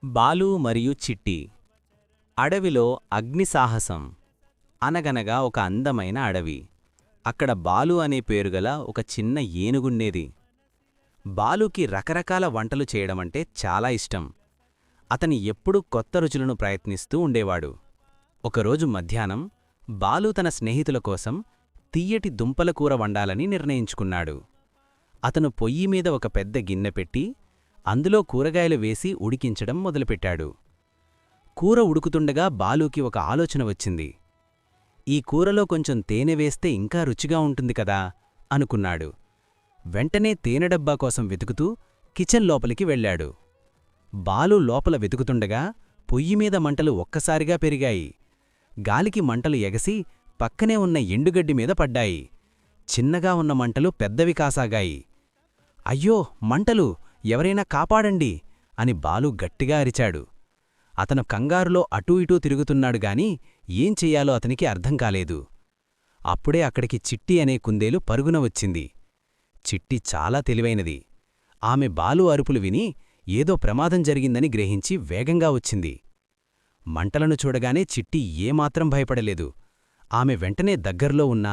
బాలు మరియు చిట్టి అడవిలో అగ్నిసాహసం. అనగనగా ఒక అందమైన అడవి. అక్కడ బాలు అనే పేరుగల ఒక చిన్న ఏనుగుండేది. బాలుకి రకరకాల వంటలు చేయడమంటే చాలా ఇష్టం. అతని ఎప్పుడూ కొత్త రుచులను ప్రయత్నిస్తూ ఉండేవాడు. ఒకరోజు మధ్యాహ్నం బాలు తన స్నేహితుల కోసం తియ్యటి దుంపల కూర వండాలని నిర్ణయించుకున్నాడు. అతను పొయ్యిమీద ఒక పెద్ద గిన్నె పెట్టి అందులో కూరగాయలు వేసి ఉడికించడం మొదలుపెట్టాడు. కూర ఉడుకుతుండగా బాలూకి ఒక ఆలోచన వచ్చింది. ఈ కూరలో కొంచెం తేనె వేస్తే ఇంకా రుచిగా ఉంటుంది కదా అనుకున్నాడు. వెంటనే తేనె డబ్బా కోసం వెతుకుతూ కిచెన్ లోపలికి వెళ్ళాడు. బాలు లోపల వెతుకుతుండగా పొయ్యిమీద మంటలు ఒక్కసారిగా పెరిగాయి. గాలికి మంటలు ఎగసి పక్కనే ఉన్న ఎండుగడ్డి మీద పడ్డాయి. చిన్నగా ఉన్న మంటలు పెద్దవి కాసాగాయి. అయ్యో, మంటలు! ఎవరైనా కాపాడండి అని బాలు గట్టిగా అరిచాడు. అతను కంగారులో అటూ ఇటూ తిరుగుతున్నాడుగాని ఏం చెయ్యాలో అతనికి అర్థం కాలేదు. అప్పుడే అక్కడికి చిట్టి అనే కుందేలు పరుగున వచ్చింది. చిట్టి చాలా తెలివైనది. ఆమె బాలు అరుపులు విని ఏదో ప్రమాదం జరిగిందని గ్రహించి వేగంగా వచ్చింది. మంటలను చూడగానే చిట్టి ఏమాత్రం భయపడలేదు. ఆమె వెంటనే దగ్గర్లో ఉన్న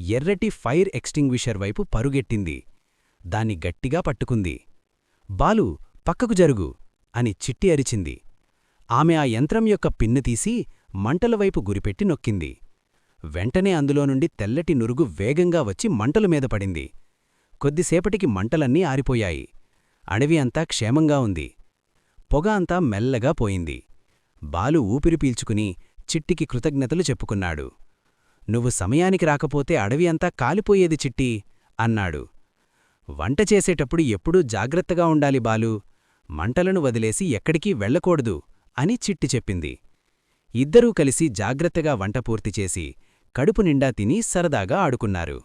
ఎర్రటి ఫైర్ ఎక్స్టింగ్విషర్ వైపు పరుగెట్టింది. దాన్ని గట్టిగా పట్టుకుంది. బాలు, పక్కకు జరుగు అని చిట్టి అరిచింది. ఆమె ఆ యంత్రం యొక్క పిన్ను తీసి మంటలవైపు గురిపెట్టి నొక్కింది. వెంటనే అందులో నుండి తెల్లటి నురుగు వేగంగా వచ్చి మంటల మీద పడింది. కొద్దిసేపటికి మంటలన్నీ ఆరిపోయాయి. అడవి అంతా క్షేమంగా ఉంది. పొగ అంతా మెల్లగా పోయింది. బాలు ఊపిరి పీల్చుకుని చిట్టికి కృతజ్ఞతలు చెప్పుకున్నాడు. నువ్వు సమయానికి రాకపోతే అడవి అంతా కాలిపోయేది చిట్టి అన్నాడు. వంట చేసేటప్పుడు ఎప్పుడూ జాగ్రత్తగా ఉండాలి బాలూ. మంటలను వదిలేసి ఎక్కడికీ వెళ్ళకూడదు అని చిట్టి చెప్పింది. ఇద్దరూ కలిసి జాగ్రత్తగా వంట పూర్తిచేసి కడుపు నిండా తిని సరదాగా ఆడుకున్నారు.